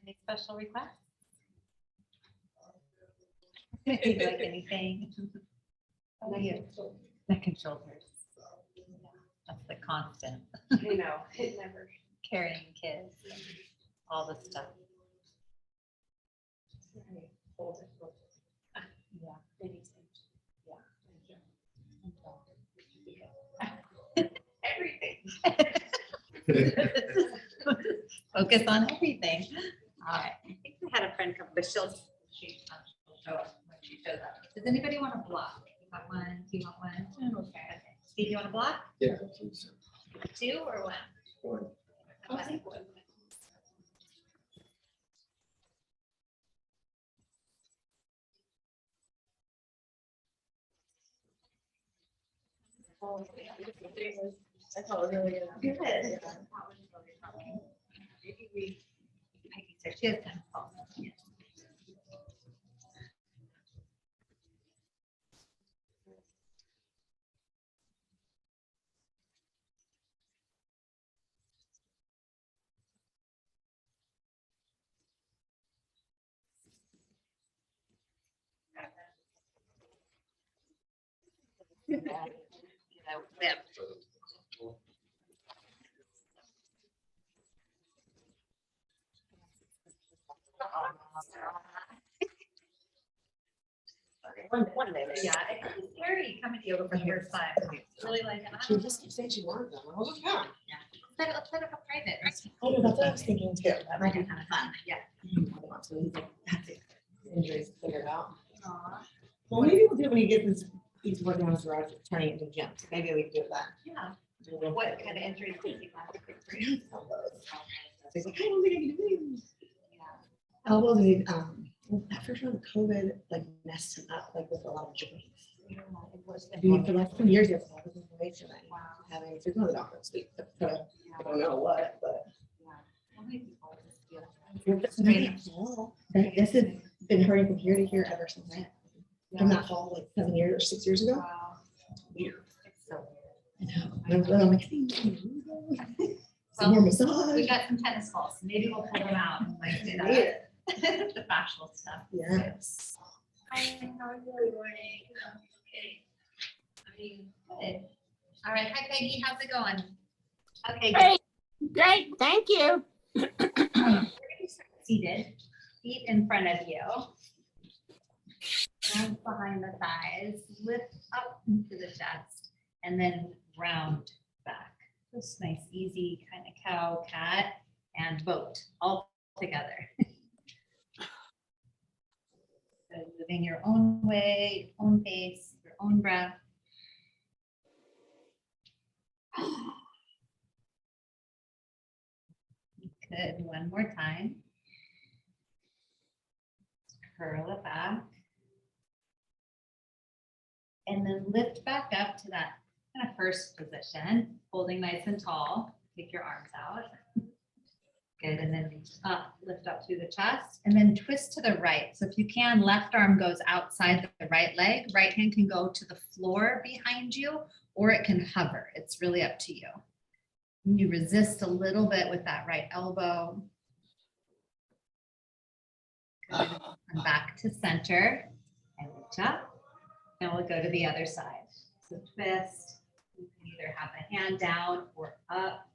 Any special requests? If you like anything. How about you? Neck and shoulders. That's the constant. I know, it never. Carrying kids, and all the stuff. Yeah. Everything. Focus on everything. All right. I think we had a friend come, but she'll show up when she shows up. Does anybody want a block? You got one? Do you want one? Okay. Steve, you want a block? Yeah. Two or one? One. I'll take one. I thought it was really good. Good. Maybe we- Peggy said she has 10 calls. Yeah. One minute. Yeah, it's scary coming to yoga for the first time. It's really like, She just said she wanted them. I was like, yeah. let's set up a private. Oh, no, that's what I was thinking too. That Might might be be kind of fun, yeah. That's it. Injuries figured out. Aw, Well, maybe we'll do it when he gets his, he's working on his garage, turning it into gym. So maybe we can do that. Yeah. Do a little- What kind of injuries did you have? So he's like, I don't think I can do this. Yeah. Elbows, and that first round of COVID, like messed him up, like with a lot of joints. For like 2 years, he has a lot of inflammation. Wow. Having, so one of the doctors speak, I don't know what, but. How many people just feel This has been hurting from here to here ever since then. From that fall, like 7 years or 6 years ago. Wow. Weird. It's so I know. And I'm like, some more massage. We got some tennis balls, so maybe we'll pull them out and like do that. The fascial stuff. Yes. Hi, how are you doing? Okay. I mean, good. All right, hi Peggy, how's it going? Okay, good. Great, thank you. We're gonna be seated, feet in front of you. Hands behind the thighs, lift up into the chest, and then round back. This nice, easy kind of cow, cat, and boat all together. So moving your own way, own pace, your own breath. Good, one more time. Curl it back. And then lift back up to that kind of first position, holding nice and tall. Take your arms out. Good, and then lift up through the chest, and then twist to the right. So if you can, left arm goes outside the right leg, right hand can go to the floor behind you, or it can hover. It's really up to you. And you resist a little bit with that right elbow. Good, and back to center, and reach up. And we'll go to the other side. So twist, you can either have the hand down or up,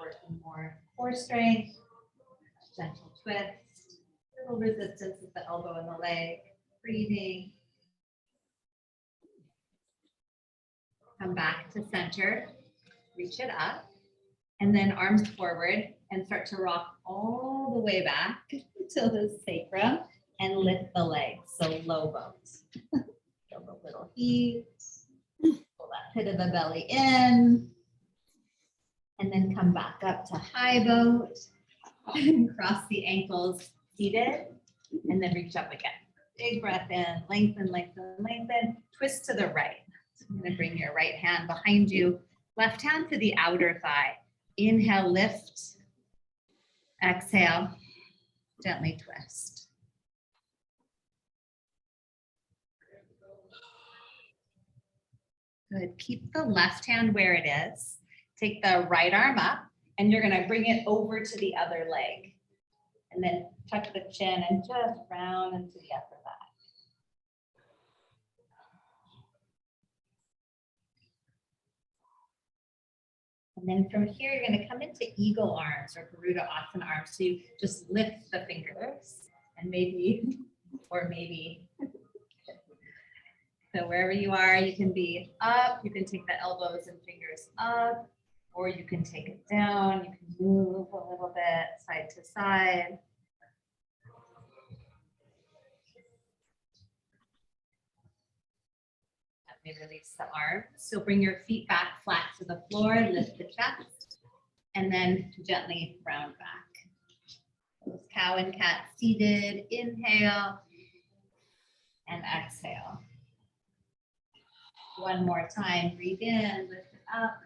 working more core strength, gentle twist, little resistance with the elbow and the leg, breathing. Come back to center, reach it up, and then arms forward and start to rock all the way back till the sacrum and lift the legs, so low boat. Feel the little heat, pull that pit of the belly in, and then come back up to high boat, cross the ankles seated, and then reach up again. Big breath in, lengthen, lengthen, lengthen, twist to the right. So I'm gonna bring your right hand behind you, left hand to the outer thigh. Inhale, lift, exhale, gently twist. Good. Keep the left hand where it is. Take the right arm up, and you're going to bring it over to the other leg. And then tuck the chin and just round into the upper back. And then from here, you're going to come into eagle arms or Garuda Asana arms. So you just lift the fingers and maybe, or maybe. So wherever you are, you can be up, you can take the elbows and fingers up, or you can take it down. You can move a little bit side to side. Let me release the arms. So bring your feet back flat to the floor, lift the chest, and then gently round back. Those cow and cat seated, inhale and exhale. One more time, breathe in, lift it up,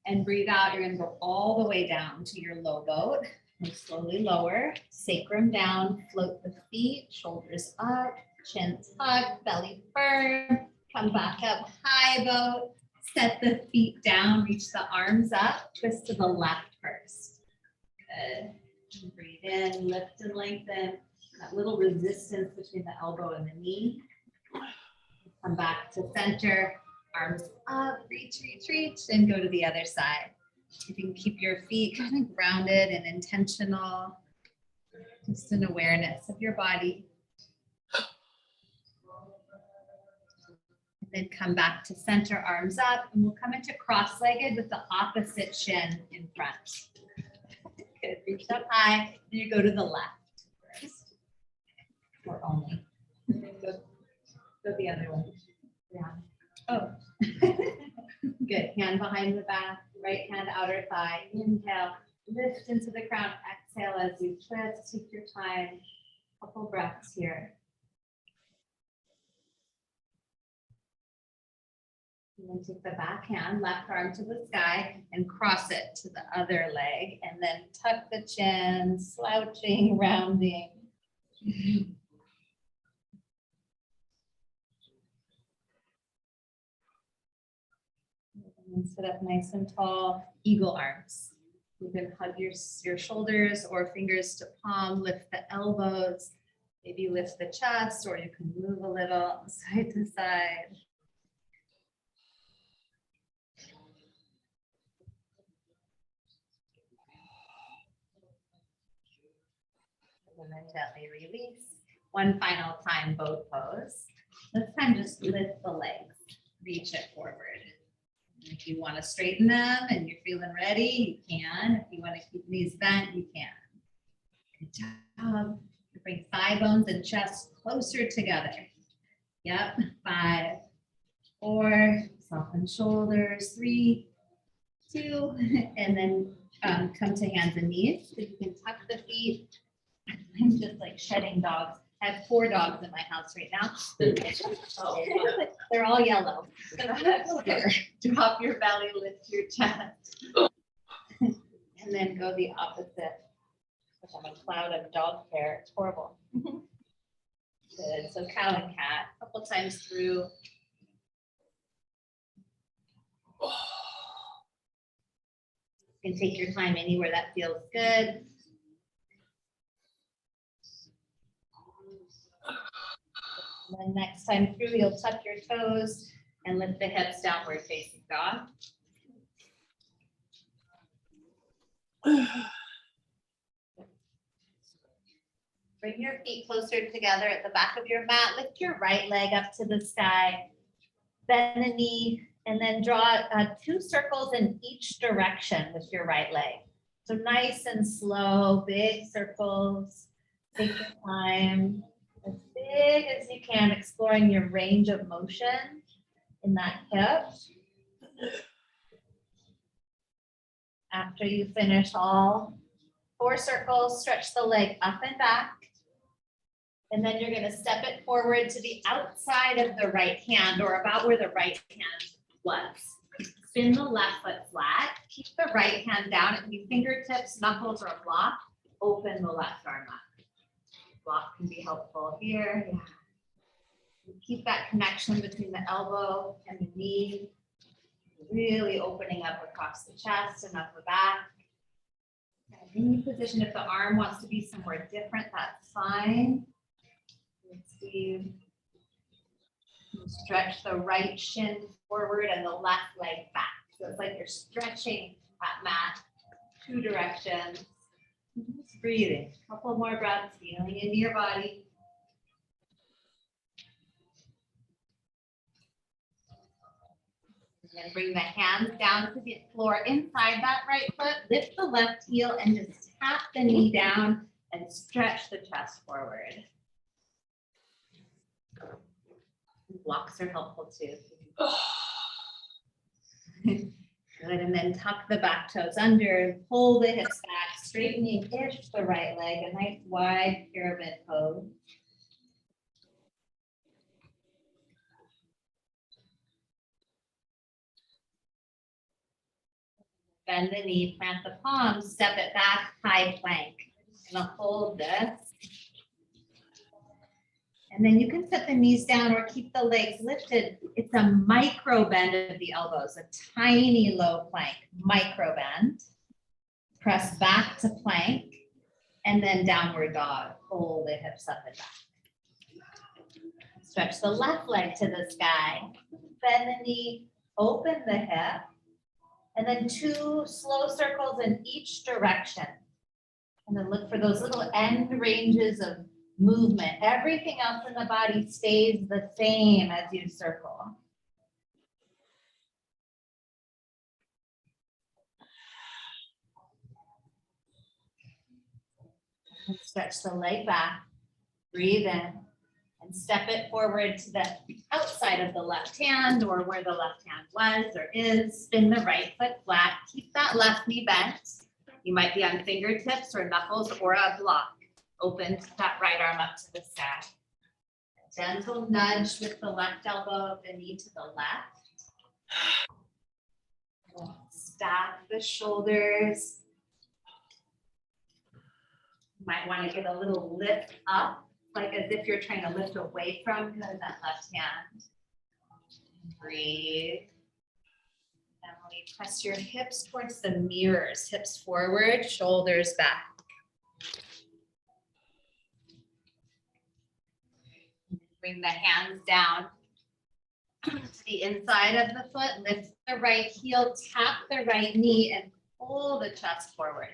and breathe out. You're gonna go all the way down to your low boat. And slowly lower, sacrum down, float the feet, shoulders up, chin tucked, belly firm. Come back up, high boat, set the feet down, reach the arms up, twist to the left first. Good. Breathe in, lift and lengthen. That little resistance between the elbow and the knee. Come back to center, arms up, reach, reach, reach, and go to the other side. You can keep your feet kind of grounded and intentional, just an awareness of your body. And then come back to center, arms up, and we'll come into cross-legged with the opposite shin in front. Good, reach up high, and you go to the left first, or only. Go the other one. Yeah. Oh. Good. Hand behind the back, right hand outer thigh. Inhale, lift into the crown. Exhale as you twist. Take your time. Couple breaths here. And then take the back hand, left arm to the sky, and cross it to the other leg. And then tuck the chin, slouching, rounding. And sit up nice and tall, eagle arms. You can hug your shoulders or fingers to palm, lift the elbows, maybe lift the chest, or you can move a little side to side. And then gently release. One final time, boat pose. This time just lift the legs, reach it forward. If you want to straighten them and you're feeling ready, you can. If you want to keep knees bent, you can. Good job. Bring thigh bones and chest closer together. Yep. 5, 4, soften shoulders. 3, 2, and then come to hands and knees. So you can tuck the feet. I'm just like shedding dogs. I have 4 dogs in my house right now. They're all yellow. Drop your belly, lift your chest. And then go the opposite. I'm a cloud of dog hair. It's horrible. Good. So cow and cat, a couple times through. You can take your time anywhere that feels good. And then next time through, you'll tuck your toes and lift the hips, downward facing dog. Bring your feet closer together at the back of your mat. Lift your right leg up to the sky. Bend the knee and then draw 2 circles in each direction with your right leg. So nice and slow, big circles. Take your time. As big as you can, exploring your range of motion in that hip. After you finish all 4 circles, stretch the leg up and back. And then you're going to step it forward to the outside of the right hand, or about where the right hand was. Spin the left foot flat. Keep the right hand down. It can be fingertips, knuckles, or a block. Open the left arm up. Block can be helpful here. Yeah. Keep that connection between the elbow and the knee. Really opening up across the chest and upper back. Any position, if the arm wants to be somewhere different, that's fine. Let's see. Stretch the right shin forward and the left leg back. So it's like you're stretching that mat 2 directions. Just breathing. A couple more breaths, feeling into your body. And then bring the hands down to the floor inside that right foot. Lift the left heel and just tap the knee down and stretch the chest forward. Blocks are helpful too. Good, and then tuck the back toes under, pull the hips back, straightening-ish the right leg, a nice wide pyramid pose. Bend the knee, plant the palms, step it back, high plank. And I'll hold this. And then you can set the knees down or keep the legs lifted. It's a micro bend of the elbows, a tiny low plank, micro bend. Press back to plank and then downward dog. Pull the hips up and back. Stretch the left leg to the sky. Bend the knee, open the hip. And then 2 slow circles in each direction. And then look for those little end ranges of movement. Everything else in the body stays the same as you circle. And stretch the leg back, breathe in, and step it forward to the outside of the left hand or where the left hand was or is. Spin the right foot flat. Keep that left knee bent. You might be on fingertips or knuckles or a block. Open that right arm up to the sky. A gentle nudge with the left elbow of the knee to the left. Stack the shoulders. You might want to get a little lift up, like as if you're trying to lift away from that left hand. Breathe. Emily, press your hips towards the mirrors, hips forward, shoulders back. Bring the hands down to the inside of the foot, lift the right heel, tap the right knee, and pull the chest forward.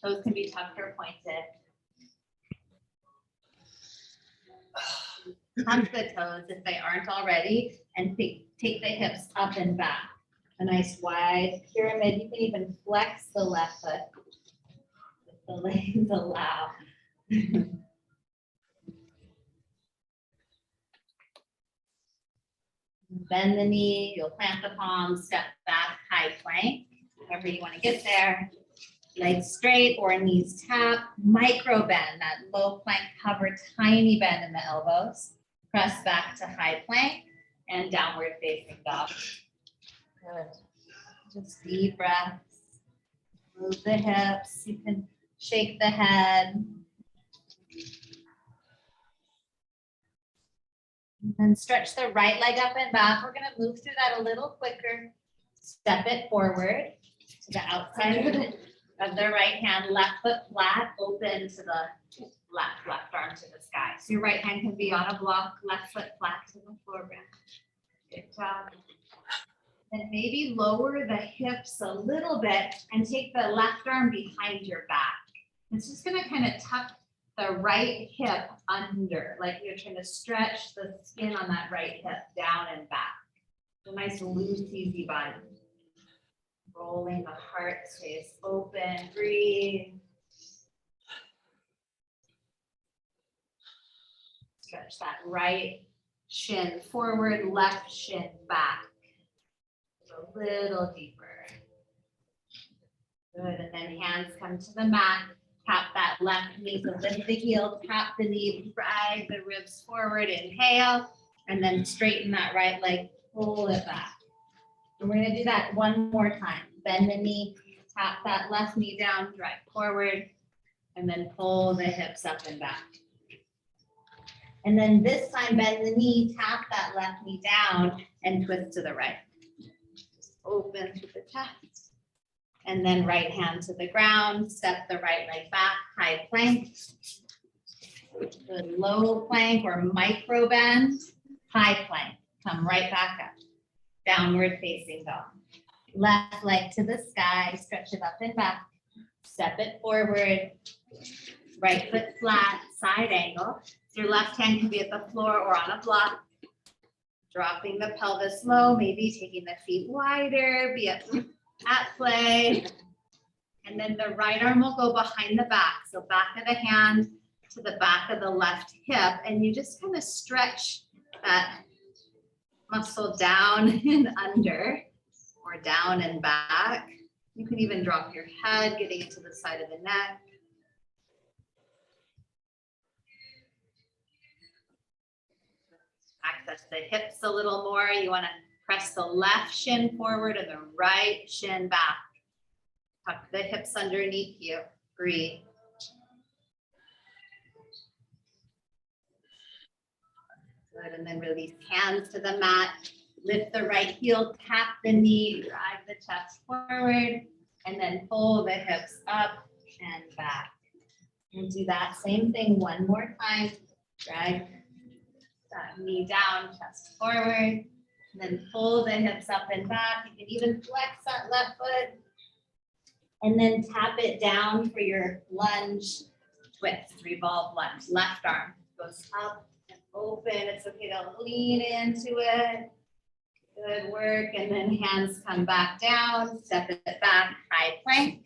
Toes can be tucked or pointed. Tuck the toes if they aren't already, and take the hips up and back. A nice wide pyramid. You can even flex the left foot if the legs allow. Bend the knee, you'll plant the palms, step back, high plank, however you want to get there. Legs straight or knees tap, micro bend, that low plank hover, tiny bend in the elbows. Press back to high plank and downward facing dog. Good. Just deep breaths. Move the hips. You can shake the head. And then stretch the right leg up and back. We're going to move through that a little quicker. Step it forward to the outside of the right hand, left foot flat, open to the left arm to the sky. So your right hand can be on a block, left foot flat to the floor. Good job. And maybe lower the hips a little bit and take the left arm behind your back. It's just going to kind of tuck the right hip under, like you're trying to stretch the skin on that right hip down and back. A nice loose, easy body. Rolling the heart space open, breathe. Stretch that right shin forward, left shin back. A little deeper. Good, and then hands come to the mat. Tap that left knee, so lift the heel, tap the knee, drag the ribs forward, inhale, and then straighten that right leg, pull it back. And we're gonna do that one more time. Bend the knee, tap that left knee down, drag forward, and then pull the hips up and back. And then this time, bend the knee, tap that left knee down, and twist to the right. Just open through the chest. And then right hand to the ground, step the right leg back, high plank. Good low plank or micro bend, high plank. Come right back up. Downward facing dog. Left leg to the sky, stretch it up and back. Step it forward. Right foot flat, side angle. Your left hand can be at the floor or on a block. Dropping the pelvis low, maybe taking the feet wider, be at play. And then the right arm will go behind the back. So back of the hand to the back of the left hip. And you just kind of stretch that muscle down and under or down and back. You can even drop your head, getting into the side of the neck. Access the hips a little more. You want to press the left shin forward and the right shin back. Tuck the hips underneath you. Breathe. Good, and then release hands to the mat. Lift the right heel, tap the knee, drive the chest forward, and then pull the hips up and back. And do that same thing one more time. Drag that knee down, chest forward, and then pull the hips up and back. You can even flex that left foot. And then tap it down for your lunge twist, revolve lunge. Left arm goes up and open. It's okay to lean into it. Good work. And then hands come back down, step it back, high plank.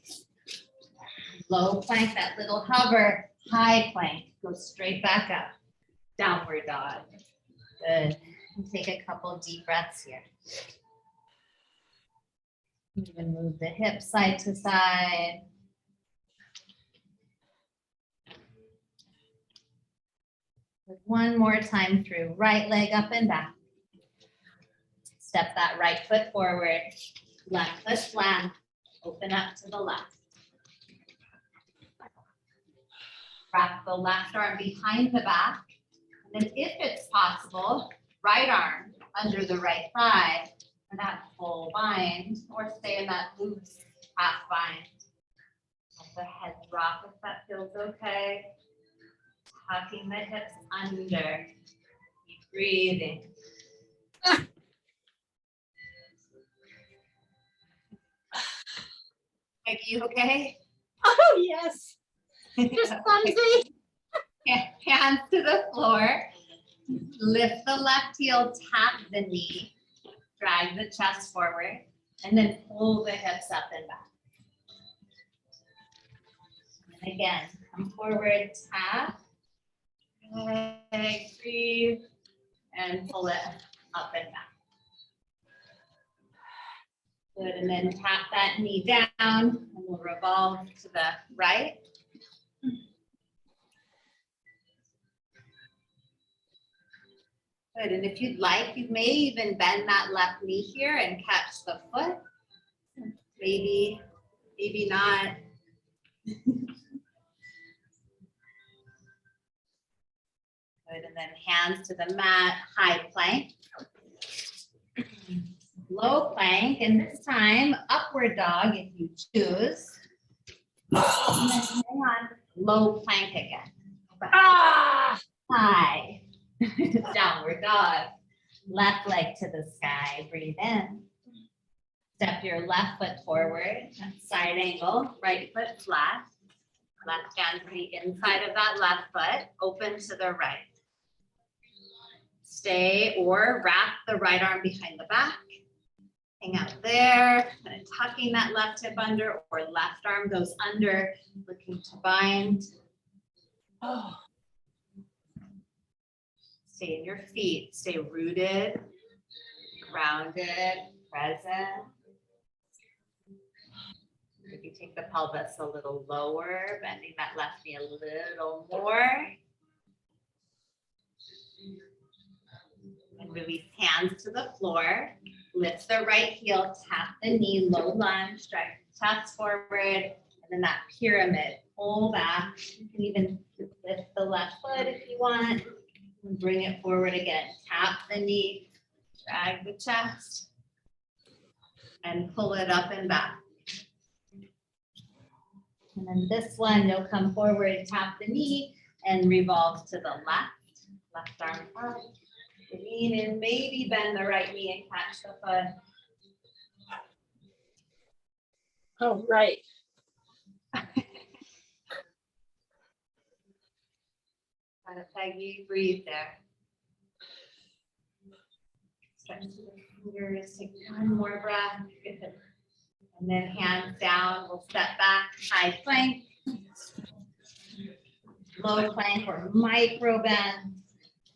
Low plank, that little hover, high plank. Go straight back up. Downward dog. Good. And take a couple deep breaths here. Even move the hips side to side. One more time through. Right leg up and back. Step that right foot forward. Left foot flat. Open up to the left. Wrap the left arm behind the back. And then if it's possible, right arm under the right thigh. For that full bind, or stay in that loose half bind. Let the head drop if that feels okay. Tucking the hips under. Keep breathing. Are you okay? Oh, yes. Just clumsy. Hands to the floor. Lift the left heel, tap the knee. Drag the chest forward, and then pull the hips up and back. And again, come forward, tap. Good, breathe, and pull it up and back. Good, and then tap that knee down, and we'll revolve to the right. Good, and if you'd like, you may even bend that left knee here and catch the foot. Maybe not. Good, and then hands to the mat, high plank. Low plank, and this time, upward dog if you choose. And then hang on, low plank again. Ah! High. Downward dog. Left leg to the sky. Breathe in. Step your left foot forward. Side angle. Right foot flat. Left hand to the inside of that left foot. Open to the right. Stay or wrap the right arm behind the back. Hang out there. And tucking that left hip under, or left arm goes under. Looking to bind. Oh. Stay in your feet, stay rooted, grounded, present. Maybe take the pelvis a little lower, bending that left knee a little more. And release hands to the floor. Lift the right heel, tap the knee, low lunge, drag the chest forward, and then that pyramid, pull back. You can even lift the left foot if you want. And bring it forward again. Tap the knee, drag the chest, and pull it up and back. And then this one, you'll come forward, tap the knee, and revolve to the left. Left arm up. Lean in, maybe bend the right knee and catch the foot. Oh, right. Kind of Peggy, breathe there. Stretch to the fingers, take one more breath. Good. And then hands down, we'll step back, high plank. Low plank or micro bend.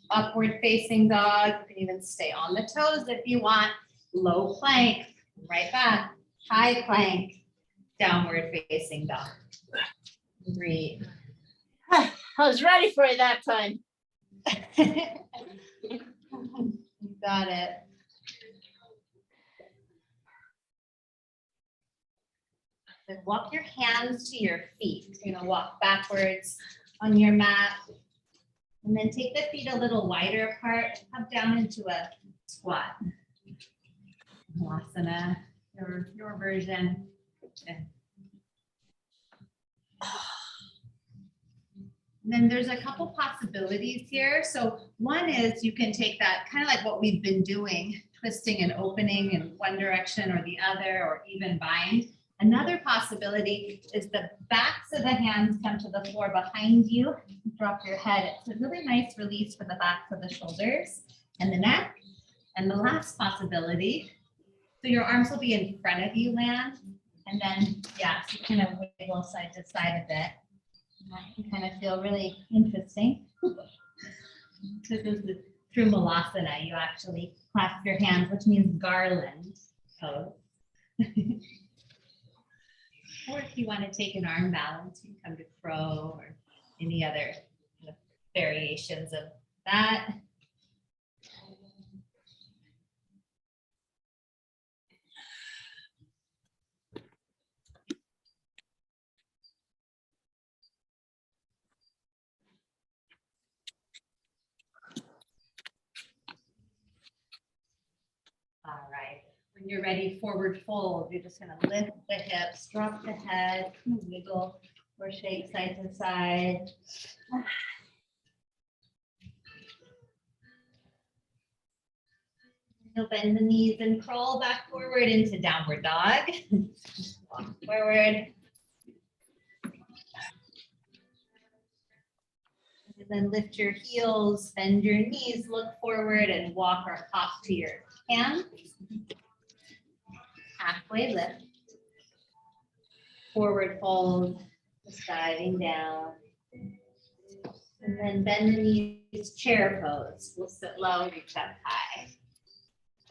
Upward facing dog. You can even stay on the toes if you want. Low plank, right back. High plank, downward facing dog. Breathe. I was ready for it that time. You got it. Then walk your hands to your feet. You're gonna walk backwards on your mat. And then take the feet a little wider apart, come down into a squat. Asana, your version. And then there's a couple possibilities here. So one is you can take that kind of like what we've been doing, twisting and opening in one direction or the other, or even bind. Another possibility is the backs of the hands come to the floor behind you, drop your head. It's a really nice release for the backs of the shoulders and the neck. And the last possibility, so your arms will be in front of you, land, and then, yeah, so you kind of wiggle side to side a bit. That can kind of feel really interesting. This is the true Malasana. You actually clasp your hands, which means garland pose. Or if you want to take an arm balance, you can come to crow or any other kind of variations of that. All right. When you're ready, forward fold. You're just going to lift the hips, drop the head, wiggle or shake side to side. You'll bend the knees and crawl back forward into downward dog. Walk forward. And then lift your heels, bend your knees, look forward and walk or hop to your hands. Halfway lift. Forward fold, just diving down. And then bend the knees, chair pose. We'll sit low, reach up high.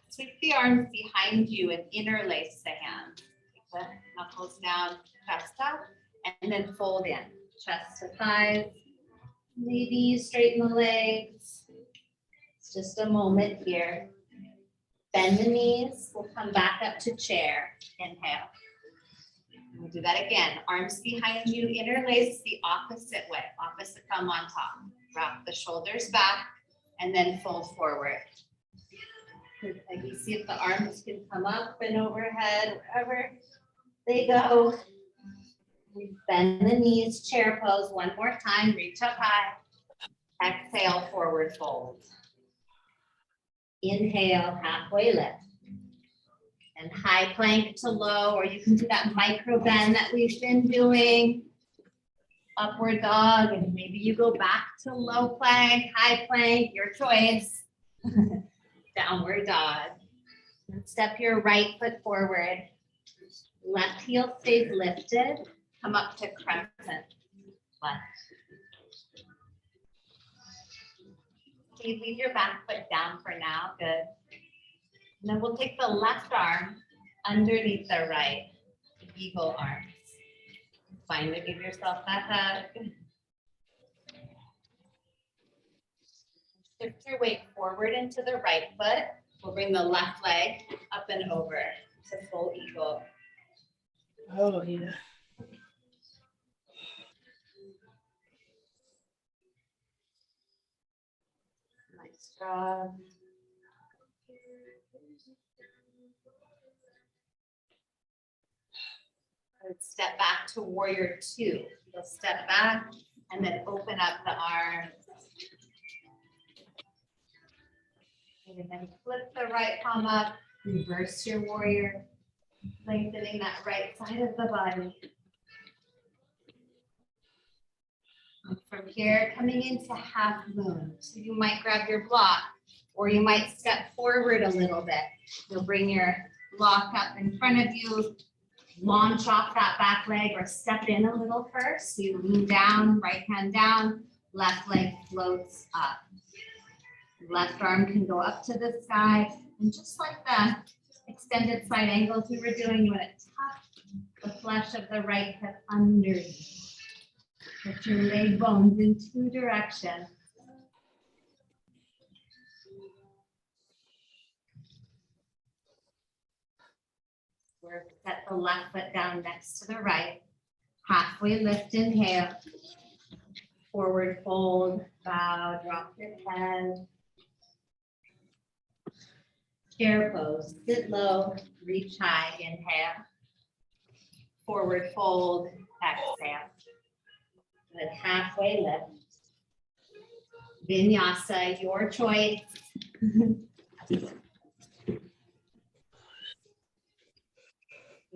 Sweep the arms behind you and interlace the hands. Take the knuckles down, chest up, and then fold in. Chest to thighs. Maybe straighten the legs. It's just a moment here. Bend the knees. We'll come back up to chair. Inhale. We'll do that again. Arms behind you, interlace the opposite way. Opposite thumb on top. Drop the shoulders back and then fold forward. Good. You see if the arms can come up and overhead, wherever they go. Bend the knees, chair pose. One more time. Reach up high. Exhale, forward fold. Inhale, halfway lift. And high plank to low, or you can do that micro bend that we've been doing. Upward dog, and maybe you go back to low plank, high plank, your choice. Downward dog. And step your right foot forward. Left heel stays lifted. Come up to crescent. Left. Okay, leave your back foot down for now. Good. And then we'll take the left arm underneath the right, eagle arms. Fine to give yourself that hug. Shift your weight forward into the right foot. We'll bring the left leg up and over to full eagle. Oh, yeah. Nice job. Let's step back to warrior two. You'll step back and then open up the arms. And then flip the right palm up, reverse your warrior, lengthening that right side of the body. And from here, coming into half moon. So you might grab your block or you might step forward a little bit. You'll bring your block up in front of you, launch off that back leg or step in a little first. So you lean down, right hand down, left leg floats up. Left arm can go up to the sky. And just like the extended side angles we were doing, you want to tuck the flesh of the right hip underneath. Put your leg bones in two directions. Work, set the left foot down next to the right. Halfway lift, inhale. Forward fold, bow, drop your head. Chair pose, sit low, reach high, inhale. Forward fold, exhale. Then halfway lift. Vinyasa, your choice.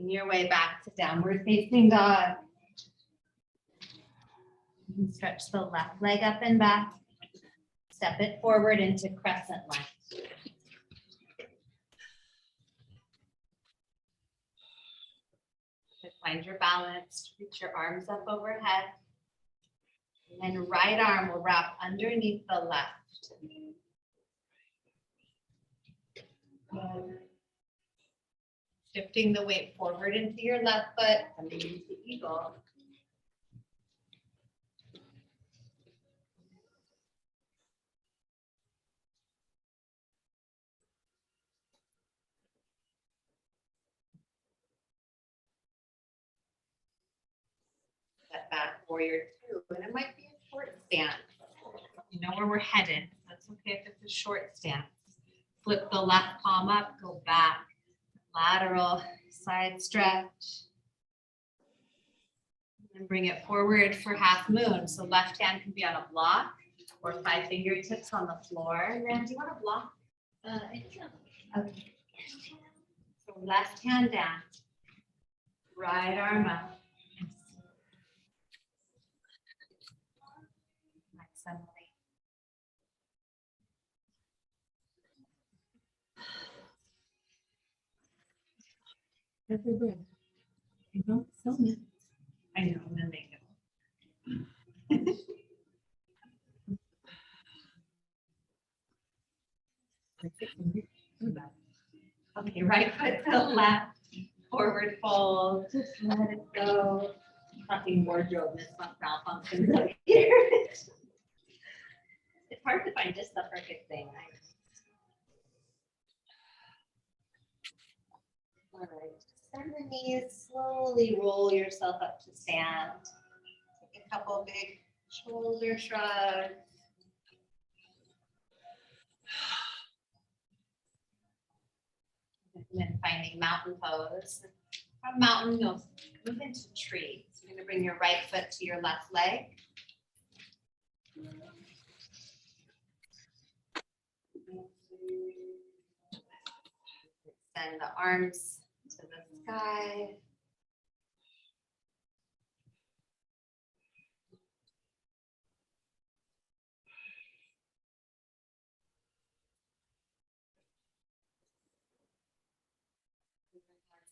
Your way back to downward facing dog. You can stretch the left leg up and back. Step it forward into crescent lunge. Find your balance, reach your arms up overhead. And then right arm will wrap underneath the left. Good. Shifting the weight forward into your left foot, coming into eagle. Step back, warrior two, and it might be a short stance. You know where we're headed. That's okay if it's a short stance. Flip the left palm up, go back. Lateral side stretch. And bring it forward for half moon. So left hand can be on a block or 5 fingertips on the floor. Ram, do you want a block? Okay. So left hand down. Right arm up. Nice, Emily. Every breath. You don't film it. I know, I'm gonna make it. Okay, right foot to the left, forward fold, just let it go. Fucking wardrobe, this one malfunction right here. It's hard to find just the perfect thing. All right, bend the knees, slowly roll yourself up to stand. Take a couple big shoulder shrugs. And then finding mountain pose. From mountain, you'll move into tree. So you're going to bring your right foot to your left leg. Extend the arms to the sky.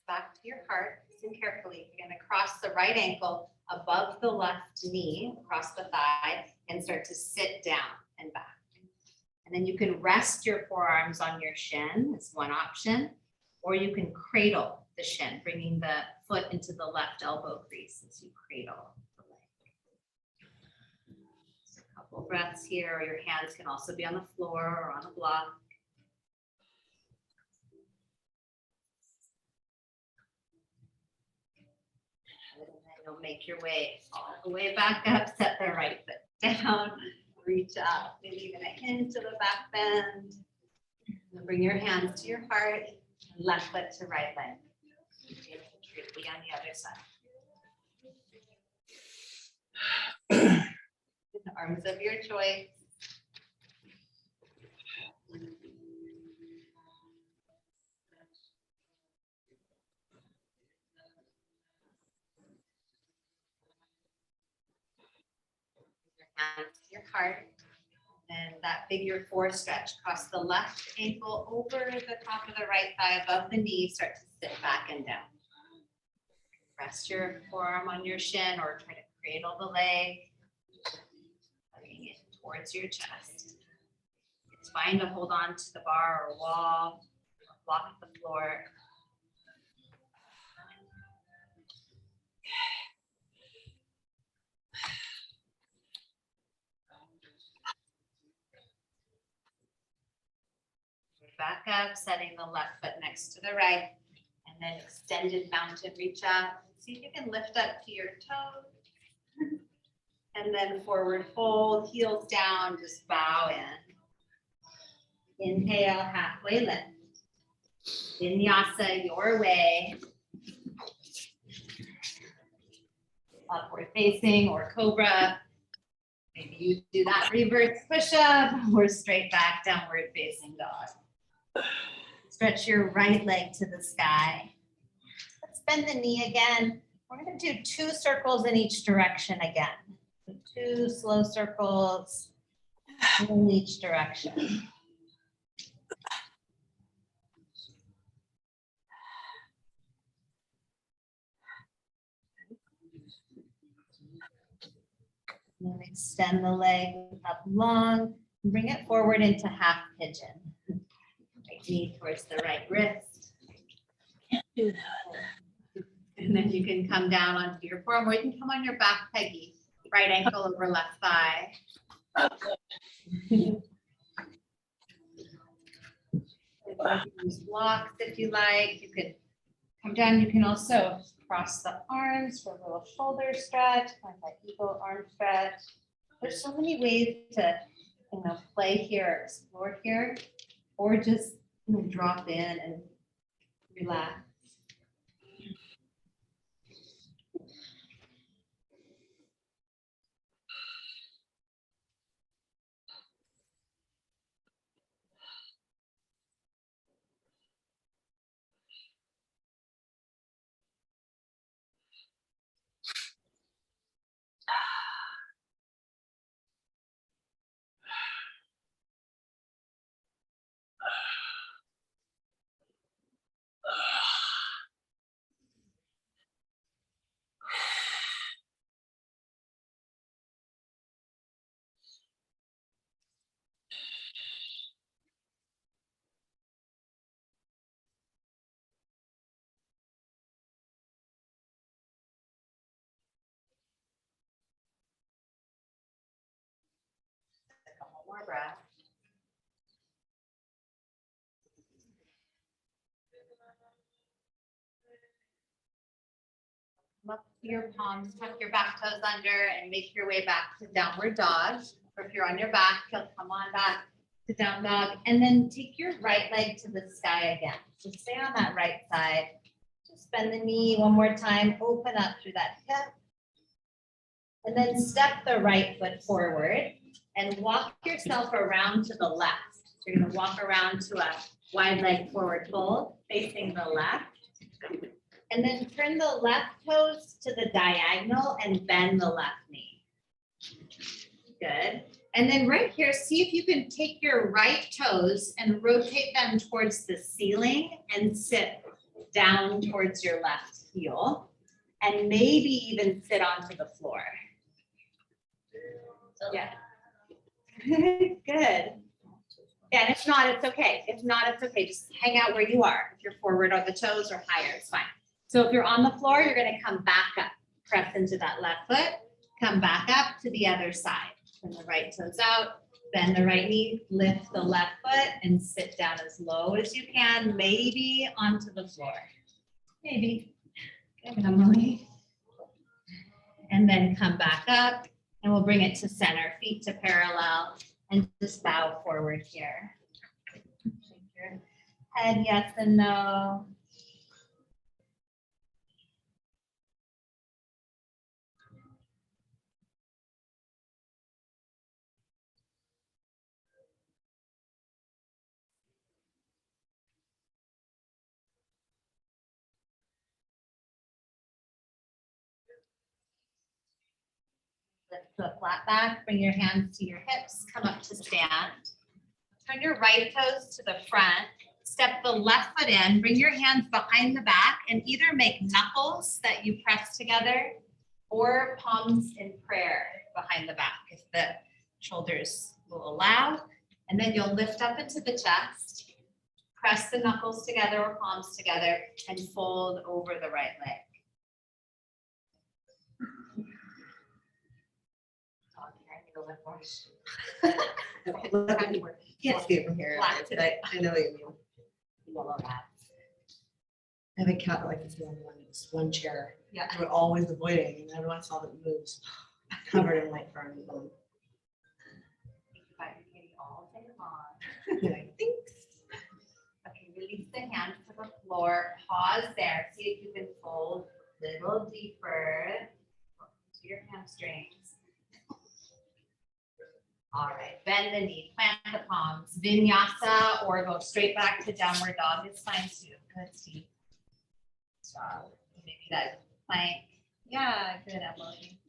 Back to your heart. Listen carefully. You're going to cross the right ankle above the left knee, across the thigh, and start to sit down and back. And then you can rest your forearms on your shin is one option, or you can cradle the shin, bringing the foot into the left elbow crease as you cradle the leg. So a couple breaths here, or your hands can also be on the floor or on a block. You'll make your way all the way back up, set the right foot down, reach up, maybe even a hinge to the back bend. And bring your hands to your heart, left foot to right leg. Be on the other side. The arms of your choice. Your hands to your heart. And that figure 4 stretch across the left ankle over the top of the right thigh above the knee. Start to sit back and down. Rest your forearm on your shin or try to cradle the leg. Bringing it towards your chest. It's fine to hold on to the bar or wall, or block the floor. Back up, setting the left foot next to the right, and then extended mountain reach up. See if you can lift up to your toes. And then forward fold, heels down, just bow in. Inhale, halfway lift. Vinyasa your way. Upward facing or cobra. Maybe you do that reverse push-up or straight back downward facing dog. Stretch your right leg to the sky. Let's bend the knee again. We're going to do 2 circles in each direction again. So 2 slow circles in each direction. And extend the leg up long. Bring it forward into half pigeon. Right knee towards the right wrist. Can't do that. And then you can come down onto your forearm, or you can come on your back, Peggy. Right ankle over left thigh. You can use blocks if you like. You could come down. You can also cross the arms for a little shoulder stretch, like that eagle arm stretch. There's so many ways to, play here, explore here, or just drop in and relax. A couple more breaths. Come up to your palms, tuck your back toes under, and make your way back to downward dog. Or if you're on your back, you'll come on back to down dog. And then take your right leg to the sky again. So stay on that right side. Just bend the knee one more time. Open up through that hip. And then step the right foot forward and walk yourself around to the left. So you're going to walk around to a wide leg forward fold facing the left. And then turn the left toes to the diagonal and bend the left knee. Good. And then right here, see if you can take your right toes and rotate them towards the ceiling and sit down towards your left heel. And maybe even sit onto the floor. Yeah. Good. Yeah, and if not, it's okay. If not, it's okay. Just hang out where you are. If you're forward on the toes or higher, it's fine. So if you're on the floor, you're going to come back up. Press into that left foot. Come back up to the other side. Turn the right toes out. Bend the right knee. Lift the left foot and sit down as low as you can. Maybe onto the floor. Maybe. Good, Emily. And then come back up. And we'll bring it to center. Feet to parallel. And just bow forward here. Shake your head yes and no. Lift the flat back, bring your hands to your hips, come up to stand. Turn your right toes to the front, step the left foot in, bring your hands behind the back and either make knuckles that you press together or palms in prayer behind the back if the shoulders will allow. And then you'll lift up into the chest, press the knuckles together or palms together and fold over the right leg. Can't see it from here, Flat but I know what you mean. Yellow hat. I have a cat that likes to sit on one chair. Yeah. And we're always avoiding, and every once in a while it moves, covered in like fern. All day long. Like, thanks. Okay, release the hands to the floor. Pause there. See if you can fold a little deeper to your hamstrings. All right, bend the knee, plant the palms. Vinyasa or go straight back to downward dog is fine too. Good, Steve. Job. Maybe that plank. Yeah, good, Emily.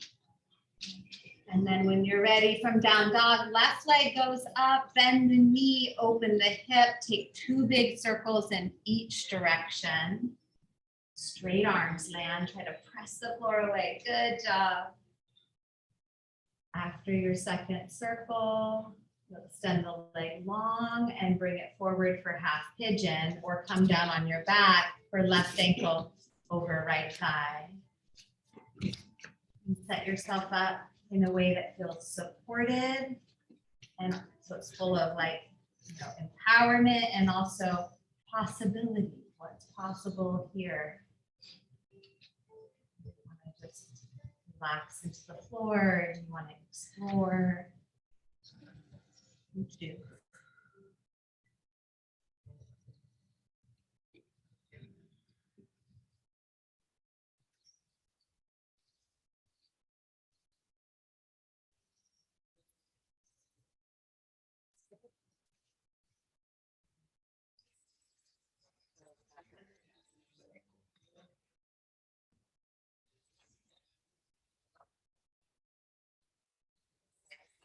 And then when you're ready from down dog, left leg goes up, bend the knee, open the hip, take 2 big circles in each direction. Straight arms land, try to press the floor away. Good job. After your second circle, extend the leg long and bring it forward for half pigeon or come down on your back for left ankle over right thigh. And set yourself up in a way that feels supported. And so it's full of like, empowerment and also possibility. What's possible here? You want to just relax into the floor and you want to explore. You do.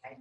Right.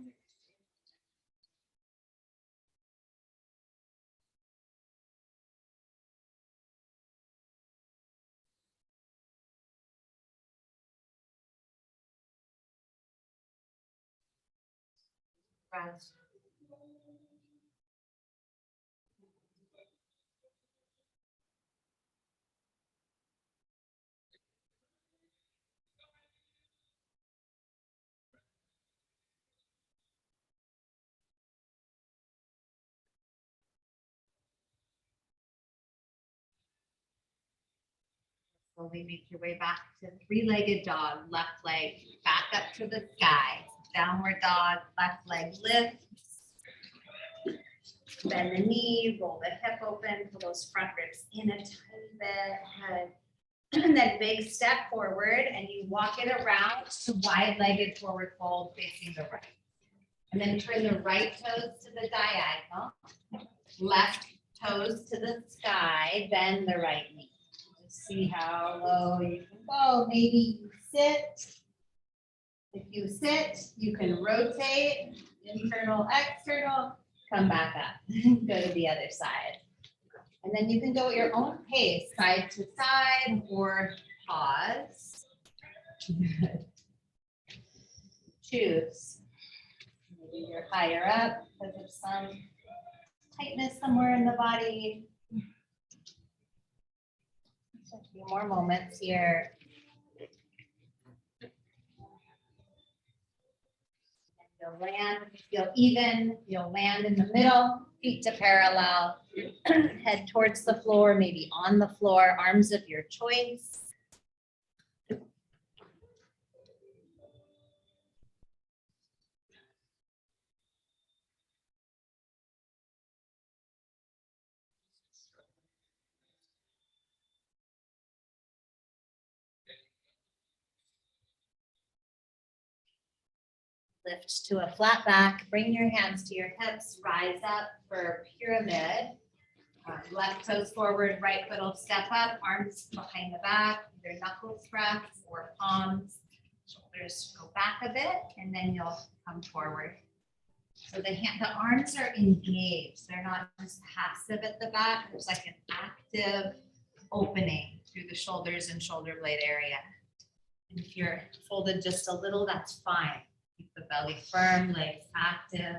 Slowly make your way back to 3-legged dog, left leg back up to the sky. Downward dog, left leg lifts. Bend the knee, roll the hip open, pull those front ribs in a tiny bit, head. And then big step forward and you walk it around to wide-legged forward fold facing the right. And then turn the right toes to the diagonal, left toes to the sky, bend the right knee. Just see how low you can go. Maybe you sit. If you sit, you can rotate, internal, external, come back up, go to the other side. And then you can go at your own pace, side to side or pause. Choose. Maybe you're higher up because of some tightness somewhere in the body. Just a few more moments here. You'll land, feel even, you'll land in the middle, feet to parallel, head towards the floor, maybe on the floor, arms of your choice. Lift to a flat back, bring your hands to your hips, rise up for pyramid. Left toes forward, right foot will step up, arms behind the back, either knuckles press or palms. Shoulders go back a bit, and then you'll come forward. So the arms are engaged. They're not just passive at the back. There's like an active opening through the shoulders and shoulder blade area. And if you're folded just a little, that's fine. Keep the belly firm, legs active.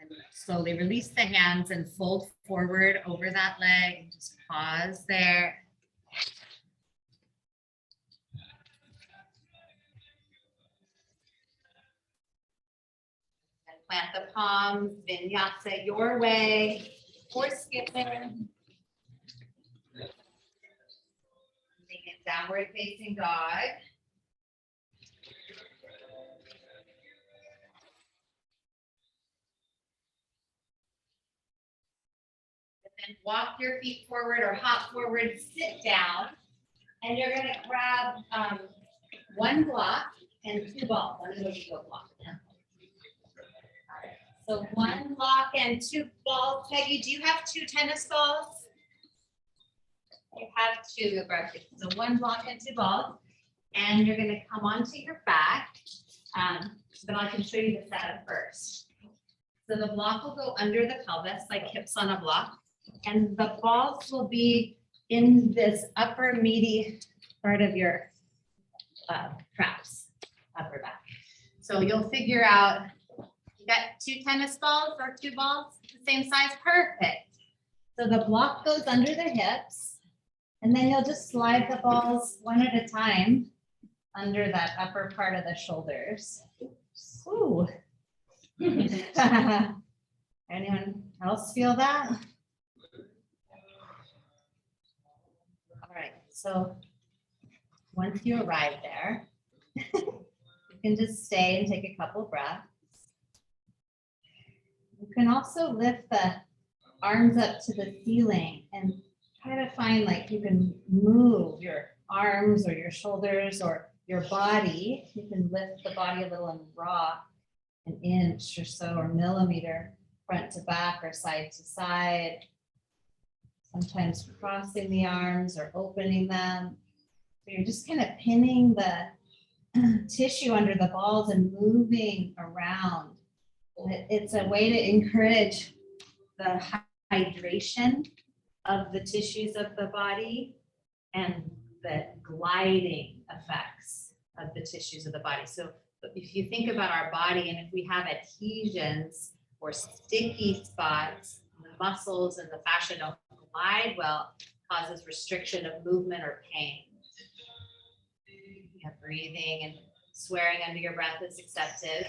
And slowly release the hands and fold forward over that leg. And just pause there. And plant the palms, vinyasa your way, or skipping. Make it downward facing dog. And walk your feet forward or hop forward, sit down, and you're going to grab one block and two balls. I'm going to go block. So one block and two balls. Peggy, do you have two tennis balls? You have two. You'll grab two. So one block and two balls, and you're going to come onto your back. But I can show you the setup first. So the block will go under the pelvis, like hips on a block. And the balls will be in this upper meaty part of your traps, upper back. So you'll figure out, you got two tennis balls or two balls, the same size, perfect. So the block goes under the hips, and then you'll just slide the balls one at a time under that upper part of the shoulders. Ooh. Anyone else feel that? All right, so once you arrive there, you can just stay and take a couple breaths. You can also lift the arms up to the ceiling and try to find like you can move your arms or your shoulders or your body. You can lift the body a little and rock an inch or so or millimeter front to back or side to side. Sometimes crossing the arms or opening them. So you're just kind of pinning the tissue under the balls and moving around. It's a way to encourage the hydration of the tissues of the body and the gliding effects of the tissues of the body. So if you think about our body, and if we have adhesions or sticky spots, the muscles and the fascia don't glide well, causes restriction of movement or pain. Yeah, breathing and swearing under your breath is accepted.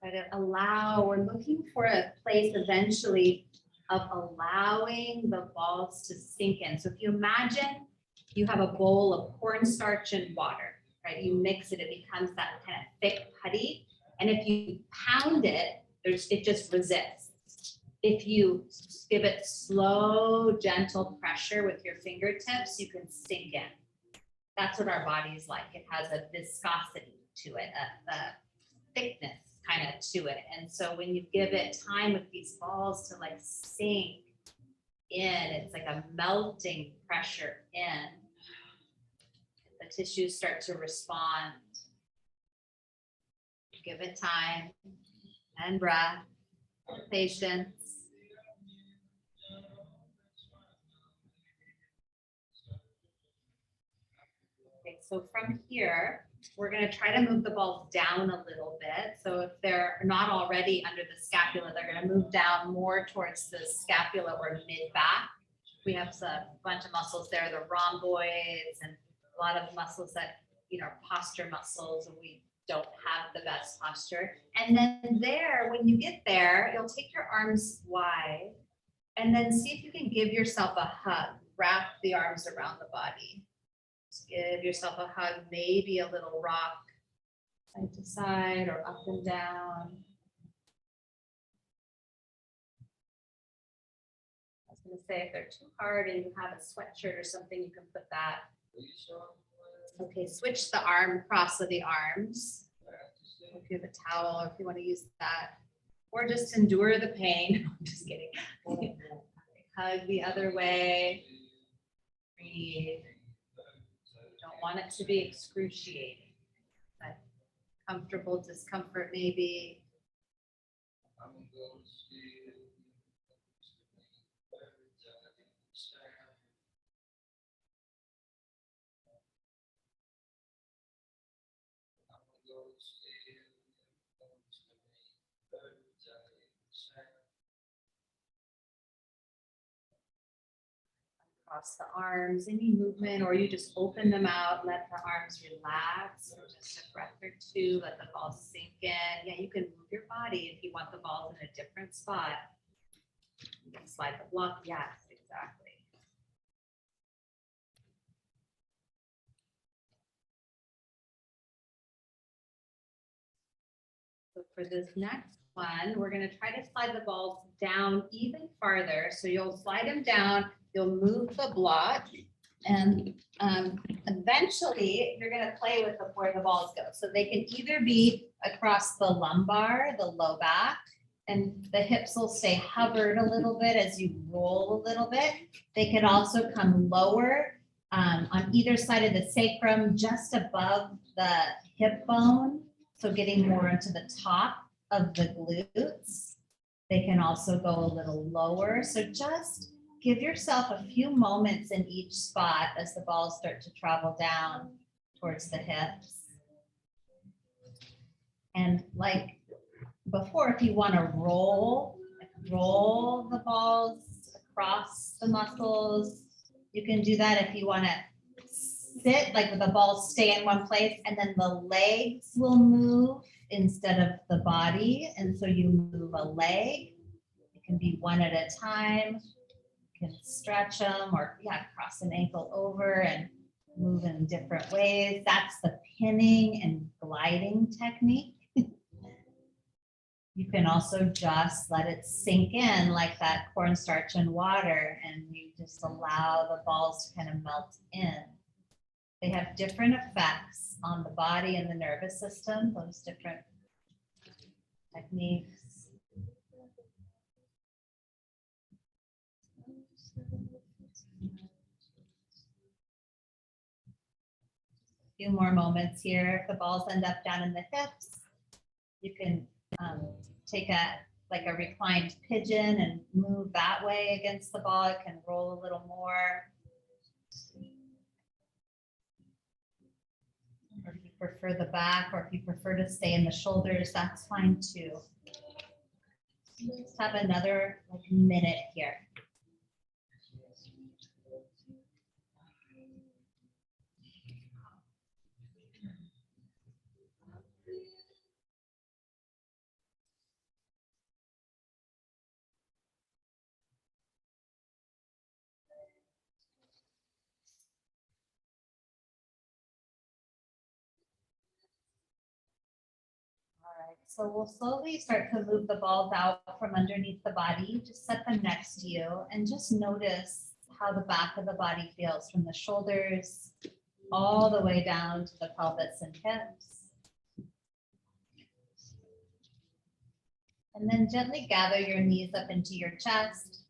But we're looking for a place eventually of allowing the balls to sink in. So if you imagine you have a bowl of cornstarch and water, right? You mix it, it becomes that kind of thick putty. And if you pound it, it just resists. If you give it slow, gentle pressure with your fingertips, you can sink in. That's what our body is like. It has a viscosity to it, a thickness kind of to it. And so when you give it time with these balls to like sink in, it's like a melting pressure in. The tissues start to respond. Give it time and breath, patience. Okay, so from here, we're going to try to move the balls down a little bit. So if they're not already under the scapula, they're going to move down more towards the scapula or mid-back. We have a bunch of muscles there, the rhomboids, and a lot of muscles that, are posture muscles, and we don't have the best posture. And then there, when you get there, you'll take your arms wide and then see if you can give yourself a hug. Wrap the arms around the body. Just give yourself a hug, maybe a little rock side to side or up and down. That's going gonna say if they're too hard and you have a sweatshirt or something, you can put that. Okay, switch the arm, cross of the arms. If you have a towel, or if you want to use that, or just endure the pain. I'm just kidding. Hug the other way. Breathe. Don't want it to be excruciating, but comfortable discomfort maybe. Across the arms, any movement, or you just open them out, let the arms relax for just a breath or two, let the balls sink in. Yeah, you can move your body if you want the balls in a different spot. You can slide the block. Yes, exactly. So for this next one, we're going to try to slide the balls down even farther. So you'll slide them down, you'll move the block, and eventually you're going to play with where the balls go. So they can either be across the lumbar, the low back, and the hips will stay hovered a little bit as you roll a little bit. They can also come lower on either side of the sacrum, just above the hip bone. So getting more into the top of the glutes. They can also go a little lower. So just give yourself a few moments in each spot as the balls start to travel down towards the hips. And like before, if you want to roll the balls across the muscles, you can do that. If you want to sit, like the balls stay in one place and then the legs will move instead of the body. And so you move a leg. It can be one at a time. You can stretch them or cross an ankle over and move in different ways. That's the pinning and gliding technique. You can also just let it sink in like that cornstarch in water, and you just allow the balls to kind of melt in. They have different effects on the body and the nervous system, those different techniques. A few more moments here. If the balls end up down in the hips, you can take a reclined pigeon and move that way against the ball. It can roll a little more. Or if you prefer the back, or if you prefer to stay in the shoulders, that's fine too. Let's have another minute here. So we'll slowly start to move the balls out from underneath the body. Just set them next to you and just notice how the back of the body feels from the shoulders all the way down to the pelvis and hips. And then gently gather your knees up into your chest.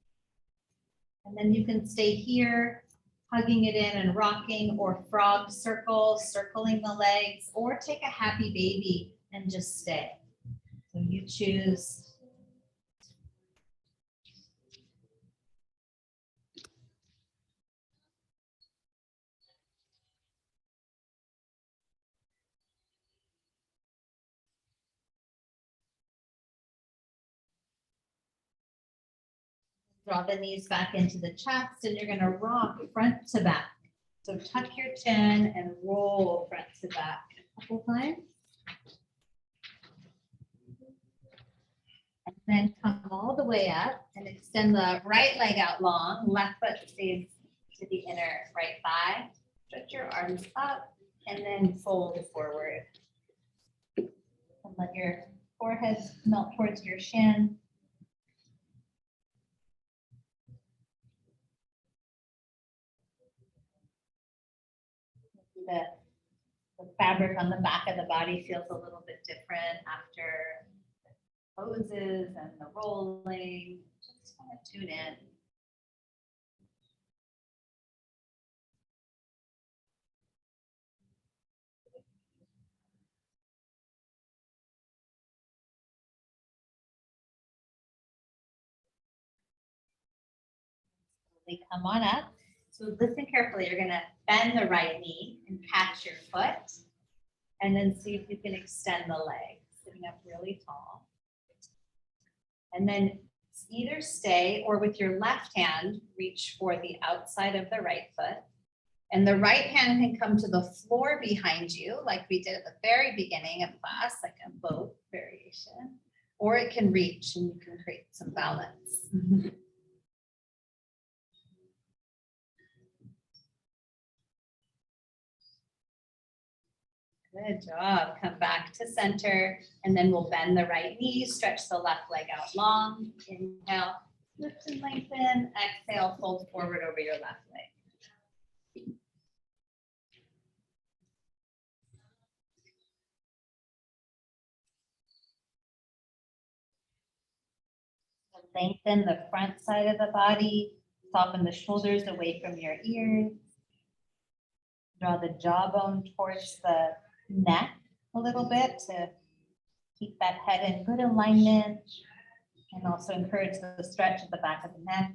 And then you can stay here, hugging it in and rocking, or frog circle, circling the legs, or take a happy baby and just stay. So you choose. Draw the knees back into the chest, and you're going to rock front to back. So tuck your chin and roll front to back a couple times. And then come all the way up and extend the right leg out long. Left foot stays to the inner right thigh. Stretch your arms up and then fold forward. And let your forehead melt towards your shin. the fabric on the back of the body feels a little bit different after the poses and the rolling. Just want to tune in. Slowly come on up. So listen carefully. You're going to bend the right knee and catch your foot. And then see if you can extend the leg, sitting up really tall. And then either stay or with your left hand, reach for the outside of the right foot. And the right hand can come to the floor behind you, like we did at the very beginning of class, like a boat variation. Or it can reach and you can create some balance. Good job. Come back to center, and then we'll bend the right knee, stretch the left leg out long. Inhale, lift and lengthen. Exhale, fold forward over your left leg. Lengthen the front side of the body, soften the shoulders away from your ears. Draw the jawbone towards the neck a little bit to keep that head in good alignment, and also encourage the stretch at the back of the neck.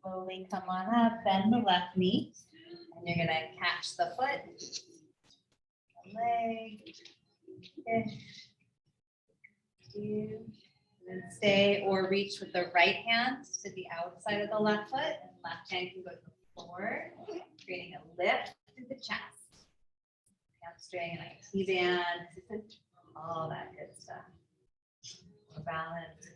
Slowly come on up, bend the left knee, and you're gonna catch the foot, the leg, fish, two, and then stay or reach with the right hand to the outside of the left foot, and left hand can go to the floor, creating a lift to the chest. Hamstring and IT band, all that good stuff. More balance.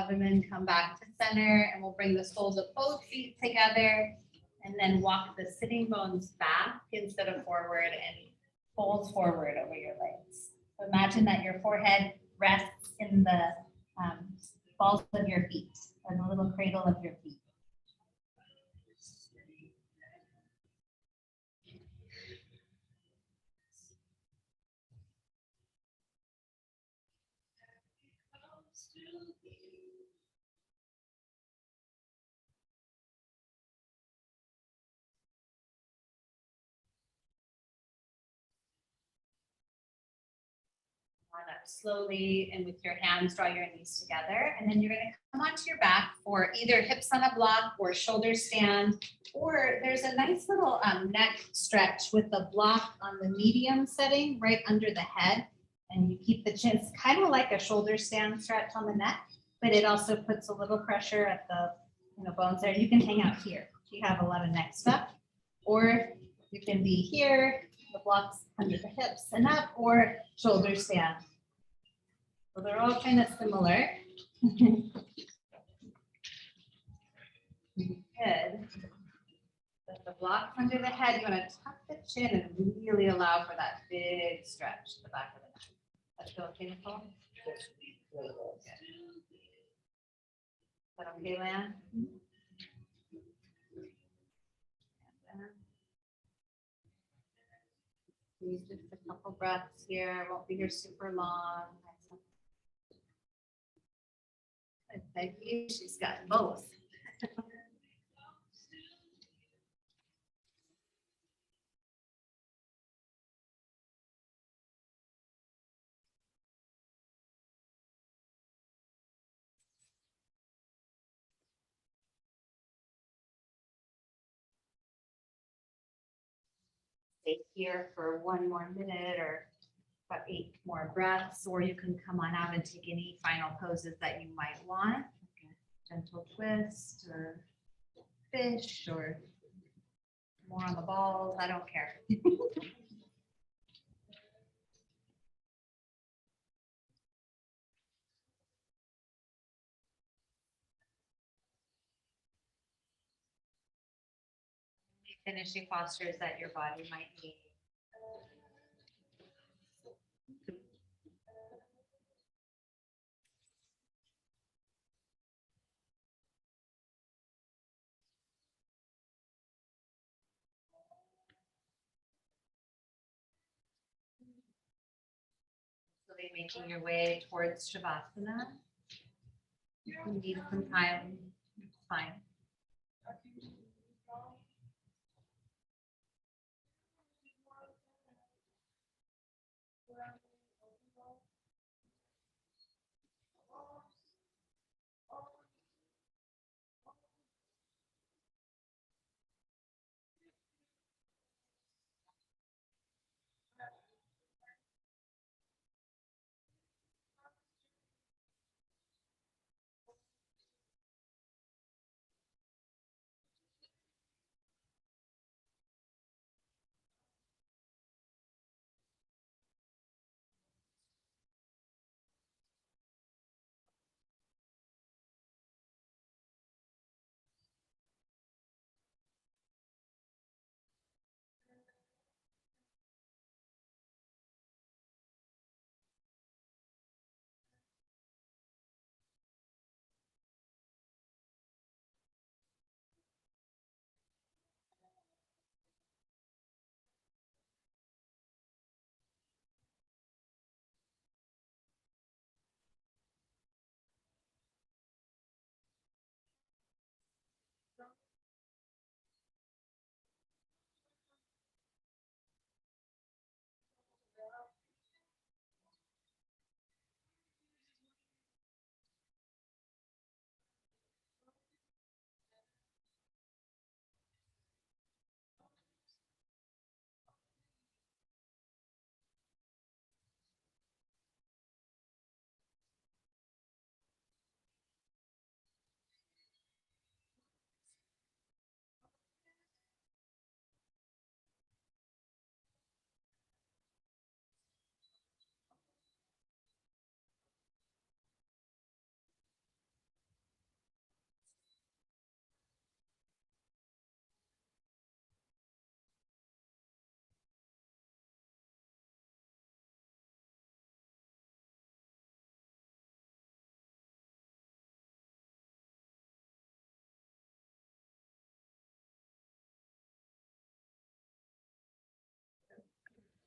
And then come back to center, and we'll bring the soles of both feet together, and then walk the sitting bones back instead of forward, and fold forward over your legs. So imagine that your forehead rests in the balls of your feet, or the little cradle of your feet. On up slowly, and with your hands, draw your knees together, and then you're going to come onto your back for either hips on a block or shoulder stand, or there's a nice little neck stretch with the block on the medium setting right under the head, and you keep the chin. It's kind of like a shoulder stand stretch on the neck, but it also puts a little pressure at the bones there. You can hang out here if you have a lot of neck stuff, or you can be here, the blocks under the hips and up, or shoulder stand. So they're all kind of similar. Good. With the blocks under the head, you want to tuck the chin and really allow for that big stretch to the back of the neck. That feel okay, Nicole? Good. Is that okay, Lan? Use just a couple breaths here. Won't be here super long. Thank you. She's got both. Stay here for one more minute or about 8 more breaths, or you can come on out and take any final poses that you might want. Like a gentle twist or fish or more on the balls. I don't care. finishing postures that your body might need. Slowly making your way towards Shavasana. If you need some time, it's fine.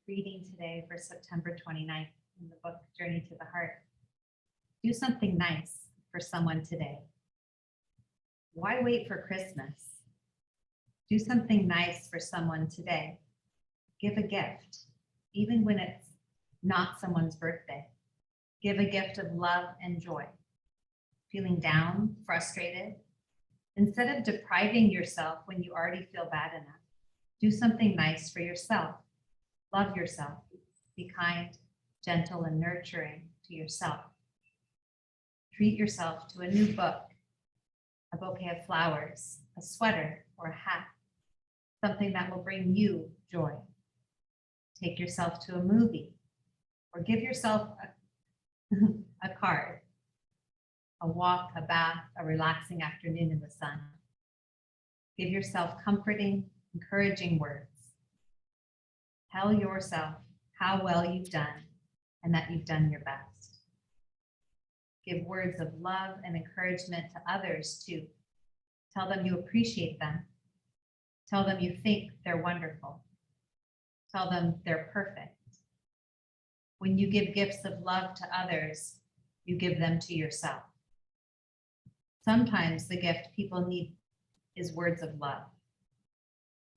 Reading today for September 29th in the book Journey to the Heart. Do something nice for someone today. Why wait for Christmas? Do something nice for someone today. Give a gift, even when it's not someone's birthday. Give a gift of love and joy. Feeling down, frustrated? Instead of depriving yourself when you already feel bad enough, do something nice for yourself. Love yourself. Be kind, gentle, and nurturing to yourself. Treat yourself to a new book, a bouquet of flowers, a sweater, or a hat, something that will bring you joy. Take yourself to a movie, or give yourself a card, a walk, a bath, a relaxing afternoon in the sun. Give yourself comforting, encouraging words. Tell yourself how well you've done and that you've done your best. Give words of love and encouragement to others too. Tell them you appreciate them. Tell them you think they're wonderful. Tell them they're perfect. When you give gifts of love to others, you give them to yourself. Sometimes the gift people need is words of love.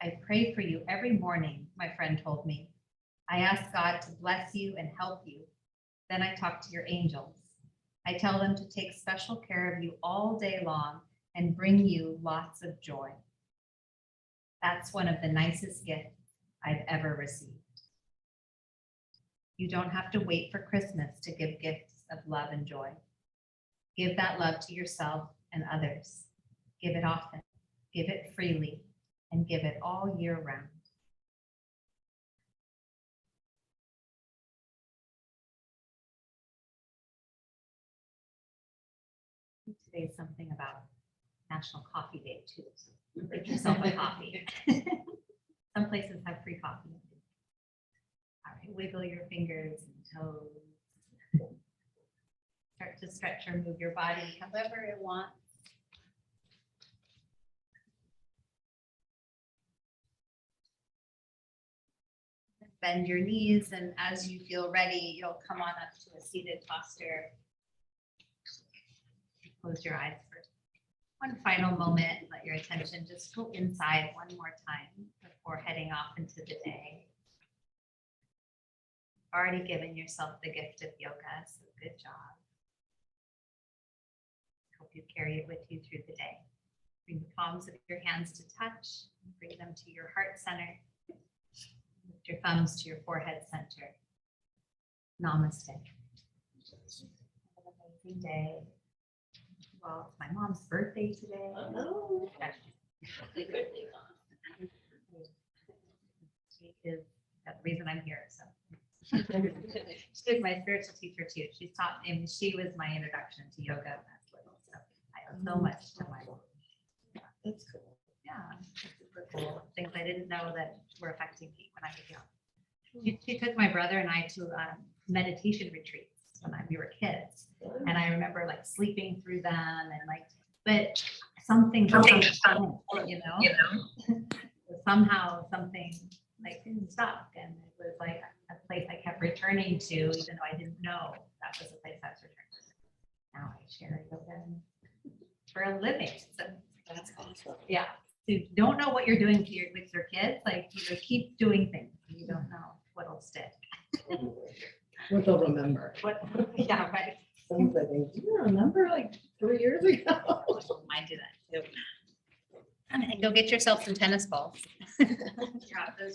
I pray for you every morning, my friend told me. I ask God to bless you and help you. Then I talk to your angels. I tell them to take special care of you all day long and bring you lots of joy. That's one of the nicest gifts I've ever received. You don't have to wait for Christmas to give gifts of love and joy. Give that love to yourself and others. Give it often, give it freely, and give it all year round. Today's something about National Coffee Day too. So Make yourself a coffee. Some places have free coffee. All right, wiggle your fingers and toes. Start to stretch or move your body however it wants. Bend your knees, and as you feel ready, you'll come on up to a seated posture. Close your eyes for one final moment. Let your attention just go inside one more time before heading off into the day. You've already given yourself the gift of yoga, so good job. Hope you carry it with you through the day. Bring the palms of your hands to touch, and bring them to your heart center. Lift your thumbs to your forehead center. Namaste. Have an amazing day. Well, it's my mom's birthday today. Oh. She is, that's the reason I'm here, so. She was my spiritual teacher too. She taught me, she was my introduction to yoga when I was little, so I owe so much to my mom. That's cool. Yeah, super cool. Things I didn't know that were affecting me when I was young. She took my brother and I to meditation retreats when we were kids. And I remember like sleeping through them and like, but something, you know, somehow something like stuck, and it was like a place I kept returning to, even though I didn't know that was a place I was returning to. Now I share yoga for a living. So That's awesome. yeah, so you don't know what you're doing with your kids, like you just keep doing things. You don't know what'll stick. What they'll remember. What? Yeah, right. Someone's like, do you remember like 3 years ago? I do that too. And go get yourself some tennis balls.